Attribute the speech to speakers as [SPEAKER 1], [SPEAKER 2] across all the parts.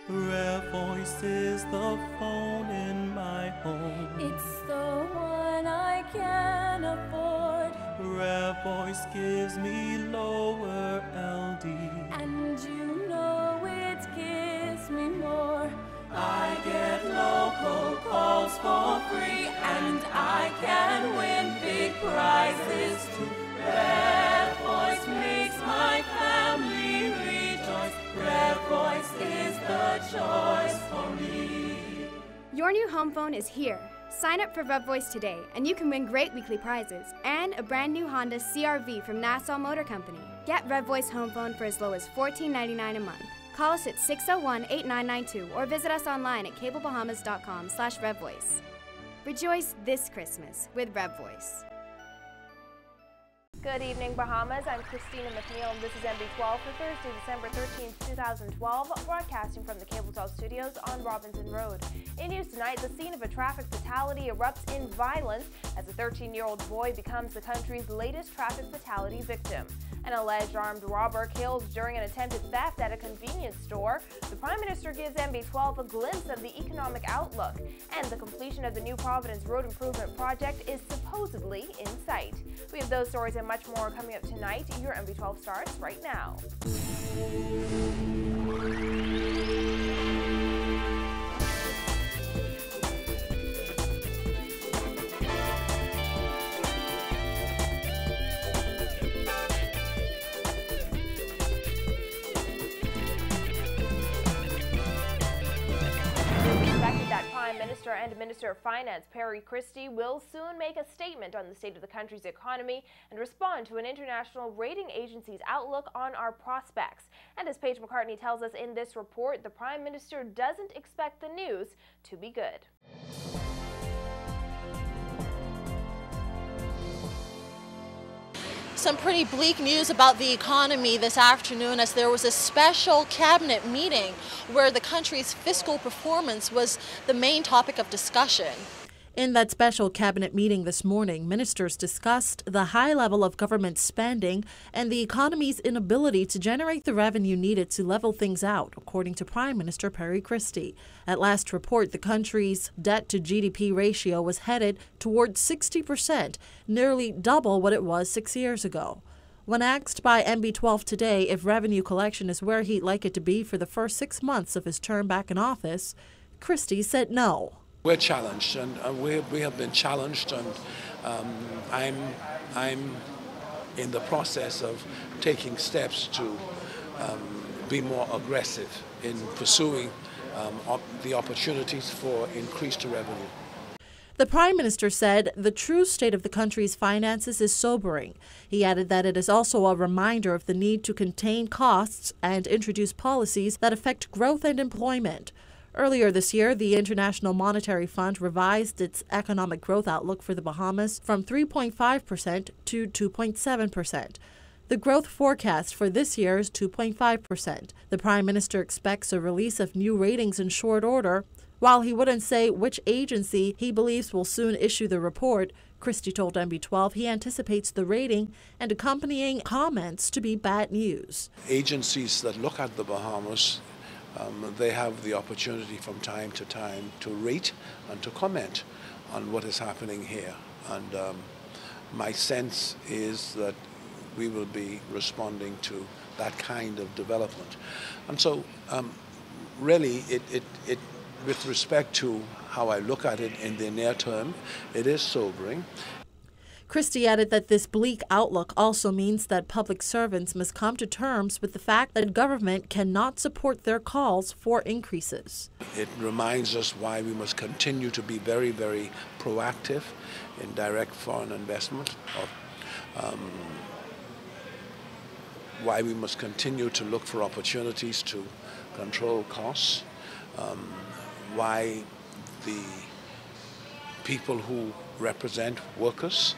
[SPEAKER 1] Revvo is the phone in my home.
[SPEAKER 2] It's the one I can afford.
[SPEAKER 1] Revvo gives me lower LD.
[SPEAKER 2] And you know it gives me more.
[SPEAKER 1] I get local calls for free, and I can win big prizes too. Revvo makes my family rejoice. Revvo is the choice for me.
[SPEAKER 3] Your new home phone is here. Sign up for Revvo today, and you can win great weekly prizes and a brand new Honda CR-V from Nassau Motor Company. Get Revvo home phone for as low as $14.99 a month. Call us at 601-8992 or visit us online at cablebahamas.com/RevVo. Rejoice this Christmas with Revvo.
[SPEAKER 4] Good evening, Bahamas. I'm Christina McNeil, and this is NB12 for Thursday, December 13th, 2012, broadcasting from the Cable Talk Studios on Robinson Road. In news tonight, the scene of a traffic fatality erupts in violence as a 13-year-old boy becomes the country's latest traffic fatality victim. An alleged armed robber killed during an attempted theft at a convenience store. The Prime Minister gives NB12 a glimpse of the economic outlook, and the completion of the New Providence Road Improvement Project is supposedly in sight. We have those stories and much more coming up tonight. Your NB12 starts right now. Prime Minister and Minister of Finance Perry Christie will soon make a statement on the state of the country's economy and respond to an international rating agency's outlook on our prospects. And as Paige McCartney tells us in this report, the Prime Minister doesn't expect the news to be good.
[SPEAKER 5] Some pretty bleak news about the economy this afternoon, as there was a special cabinet meeting where the country's fiscal performance was the main topic of discussion. In that special cabinet meeting this morning, ministers discussed the high level of government spending and the economy's inability to generate the revenue needed to level things out, according to Prime Minister Perry Christie. At last report, the country's debt-to-GDP ratio was headed toward 60%, nearly double what it was 6 years ago. When asked by NB12 today if revenue collection is where he'd like it to be for the first 6 months of his term back in office, Christie said no.
[SPEAKER 6] We're challenged, and we have been challenged, and I'm in the process of taking steps to be more aggressive in pursuing the opportunities for increased revenue.
[SPEAKER 5] The Prime Minister said the true state of the country's finances is sobering. He added that it is also a reminder of the need to contain costs and introduce policies that affect growth and employment. Earlier this year, the International Monetary Fund revised its economic growth outlook for the Bahamas from 3.5% to 2.7%. The growth forecast for this year is 2.5%. The Prime Minister expects a release of new ratings in short order. While he wouldn't say which agency he believes will soon issue the report, Christie told NB12 he anticipates the rating and accompanying comments to be bad news.
[SPEAKER 6] Agencies that look at the Bahamas, they have the opportunity from time to time to rate and to comment on what is happening here. And my sense is that we will be responding to that kind of development. And so really, with respect to how I look at it in the near term, it is sobering.
[SPEAKER 5] Christie added that this bleak outlook also means that public servants must come to terms with the fact that government cannot support their calls for increases.
[SPEAKER 6] It reminds us why we must continue to be very, very proactive in direct foreign investment, why we must continue to look for opportunities to control costs, why the people who represent workers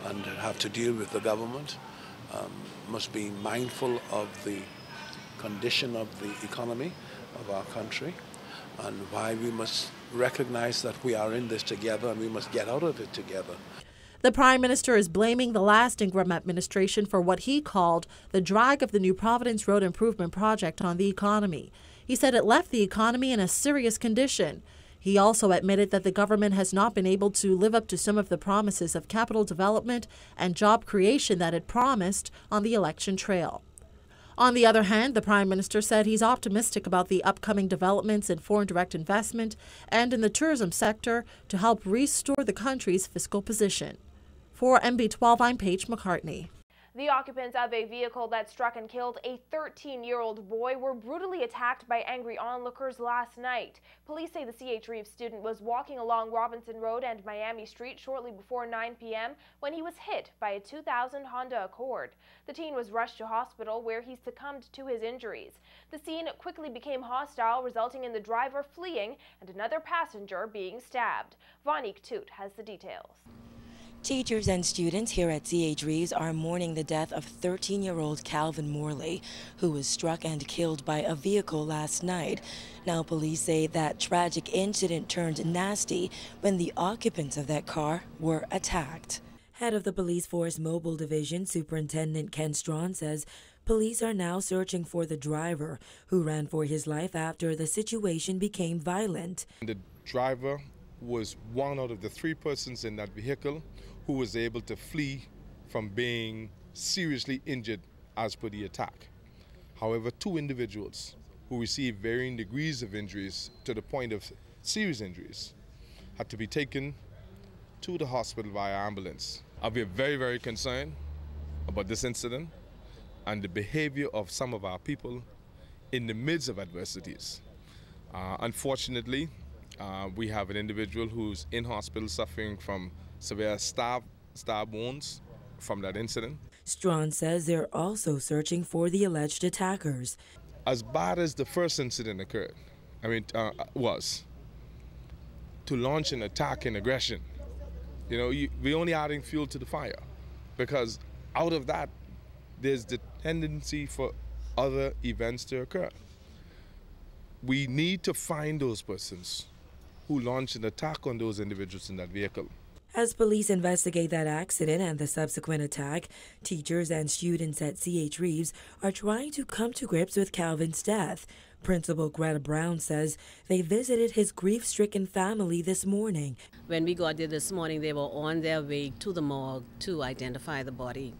[SPEAKER 6] and have to deal with the government must be mindful of the condition of the economy of our country, and why we must recognize that we are in this together and we must get out of it together.
[SPEAKER 5] The Prime Minister is blaming the last Ingram administration for what he called the drag of the New Providence Road Improvement Project on the economy. He said it left the economy in a serious condition. He also admitted that the government has not been able to live up to some of the promises of capital development and job creation that it promised on the election trail. On the other hand, the Prime Minister said he's optimistic about the upcoming developments in foreign direct investment and in the tourism sector to help restore the country's fiscal position. For MB12, I'm Paige McCartney.
[SPEAKER 4] The occupants of a vehicle that struck and killed a 13-year-old boy were brutally attacked by angry onlookers last night. Police say the C.H. Reeves student was walking along Robinson Road and Miami Street shortly before 9 p.m. when he was hit by a 2000 Honda Accord. The teen was rushed to hospital where he succumbed to his injuries. The scene quickly became hostile, resulting in the driver fleeing and another passenger being stabbed. Vonique Toot has the details.
[SPEAKER 7] Teachers and students here at C.H. Reeves are mourning the death of 13-year-old Calvin Morley, who was struck and killed by a vehicle last night. Now police say that tragic incident turned nasty when the occupants of that car were attacked. Head of the Police Force Mobile Division, Superintendent Ken Strawn, says police are now searching for the driver, who ran for his life after the situation became violent.
[SPEAKER 8] The driver was one out of the 3 persons in that vehicle who was able to flee from being seriously injured as per the attack. However, 2 individuals who received varying degrees of injuries to the point of serious injuries had to be taken to the hospital via ambulance. We are very, very concerned about this incident and the behavior of some of our people in the midst of adversities. Unfortunately, we have an individual who's in hospital suffering from severe stab wounds from that incident.
[SPEAKER 7] Strawn says they're also searching for the alleged attackers.
[SPEAKER 8] As bad as the first incident occurred, was to launch an attack and aggression. We're only adding fuel to the fire, because out of that, there's the tendency for other events to occur. We need to find those persons who launched an attack on those individuals in that vehicle.
[SPEAKER 7] As police investigate that accident and the subsequent attack, teachers and students at C.H. Reeves are trying to come to grips with Calvin's death. Principal Greta Brown says they visited his grief-stricken family this morning.
[SPEAKER 9] When we got there this morning, they were on their way to the morgue to identify the body.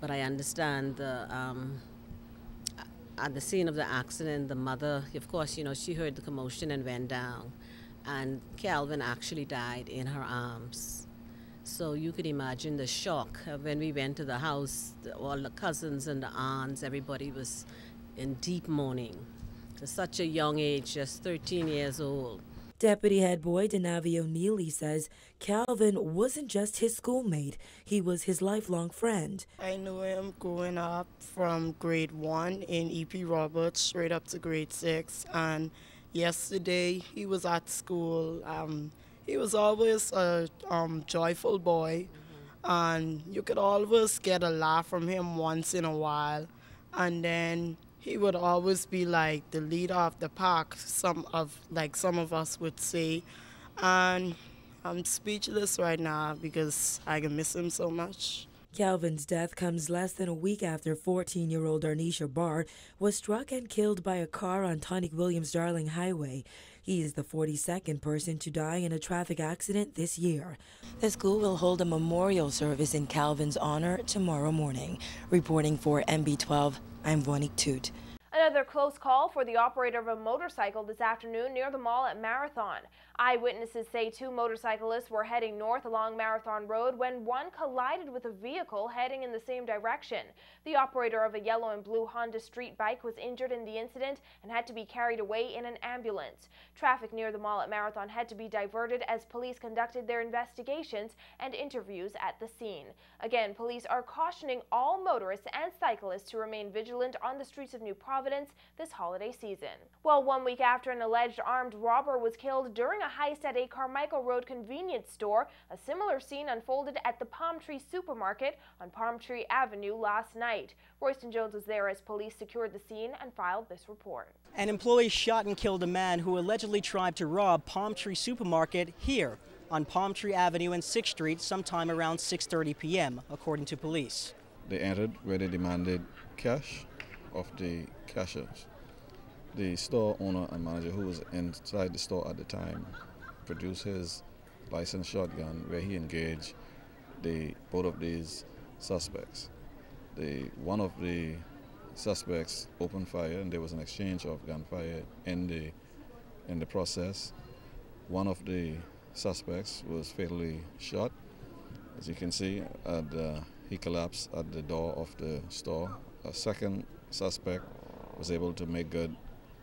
[SPEAKER 9] But I understand at the scene of the accident, the mother, of course, she heard the commotion and went down. And Calvin actually died in her arms. So you could imagine the shock. When we went to the house, all the cousins and the aunts, everybody was in deep mourning. At such a young age, just 13 years old.
[SPEAKER 7] Deputy Head Boy Denavio Neely says Calvin wasn't just his schoolmate, he was his lifelong friend.
[SPEAKER 10] I knew him growing up from grade 1 in E.P. Roberts straight up to grade 6, and yesterday he was at school. He was always a joyful boy, and you could always get a laugh from him once in a while, and then he would always be like the leader of the pack, some of us would say. And I'm speechless right now because I can miss him so much.
[SPEAKER 7] Calvin's death comes less than a week after 14-year-old Arnisha Bart was struck and killed by a car on Tonic Williams-Darling Highway. He is the 42nd person to die in a traffic accident this year. The school will hold a memorial service in Calvin's honor tomorrow morning. Reporting for MB12, I'm Vonique Toot.
[SPEAKER 4] Another close call for the operator of a motorcycle this afternoon near the mall at Marathon. Eyewitnesses say 2 motorcyclists were heading north along Marathon Road when one collided with a vehicle heading in the same direction. The operator of a yellow and blue Honda street bike was injured in the incident and had to be carried away in an ambulance. Traffic near the mall at Marathon had to be diverted as police conducted their investigations and interviews at the scene. Again, police are cautioning all motorists and cyclists to remain vigilant on the streets of New Providence this holiday season. Well, 1 week after an alleged armed robber was killed during a heist at a Carmichael Road convenience store, a similar scene unfolded at the Palm Tree Supermarket on Palm Tree Avenue last night. Royston Jones was there as police secured the scene and filed this report.
[SPEAKER 11] An employee shot and killed a man who allegedly tried to rob Palm Tree Supermarket here on Palm Tree Avenue and 6th Street sometime around 6:30 p.m., according to police.
[SPEAKER 12] They entered where they demanded cash of the cashiers. The store owner and manager who was inside the store at the time produced his licensed shotgun, where he engaged both of these suspects. One of the suspects opened fire, and there was an exchange of gunfire in the process. One of the suspects was fatally shot. As you can see, he collapsed at the door of the store. A second suspect was able to make good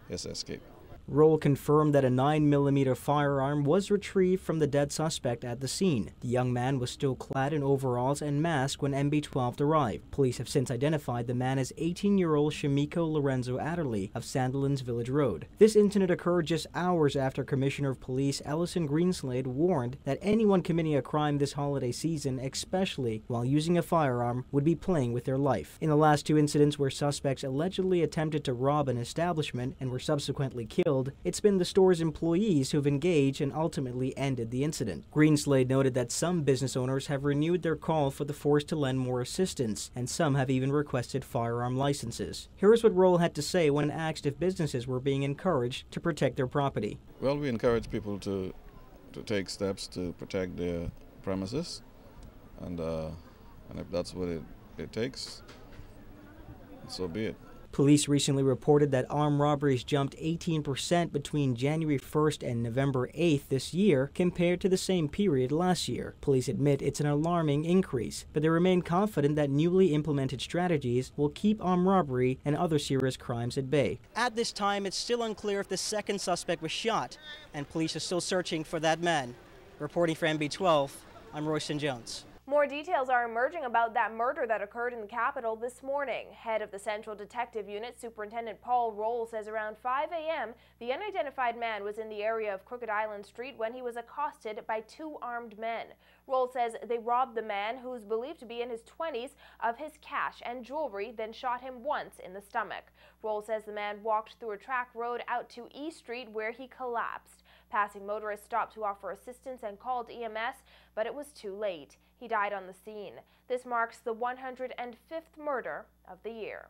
[SPEAKER 12] his escape.
[SPEAKER 11] Roll confirmed that a 9mm firearm was retrieved from the dead suspect at the scene. The young man was still clad in overalls and mask when MB-12 arrived. Police have since identified the man as 18-year-old Shamiko Lorenzo Adderley of Sandilands Village Road. This incident occurred just hours after Commissioner of Police Ellison Greenslade warned that anyone committing a crime this holiday season, especially while using a firearm, would be playing with their life. In the last two incidents where suspects allegedly attempted to rob an establishment and were subsequently killed, it's been the store's employees who've engaged and ultimately ended the incident. Greenslade noted that some business owners have renewed their call for the force to lend more assistance, and some have even requested firearm licenses. Here's what Roll had to say when asked if businesses were being encouraged to protect their property.
[SPEAKER 12] Well, we encourage people to take steps to protect their premises, and if that's what it takes, so be it.
[SPEAKER 11] Police recently reported that armed robberies jumped 18% between January 1st and November 8th this year compared to the same period last year. Police admit it's an alarming increase, but they remain confident that newly implemented strategies will keep armed robbery and other serious crimes at bay. At this time, it's still unclear if the second suspect was shot, and police are still searching for that man. Reporting for MB-12, I'm Royston Jones.
[SPEAKER 4] More details are emerging about that murder that occurred in the Capitol this morning. Head of the Central Detective Unit, Superintendent Paul Roll, says around 5 a.m., the unidentified man was in the area of Crooked Island Street when he was accosted by two armed men. Roll says they robbed the man, who's believed to be in his 20s, of his cash and jewelry, then shot him once in the stomach. Roll says the man walked through a track road out to E Street where he collapsed. Passing motorists stopped to offer assistance and called EMS, but it was too late. He died on the scene. This marks the 105th murder of the year.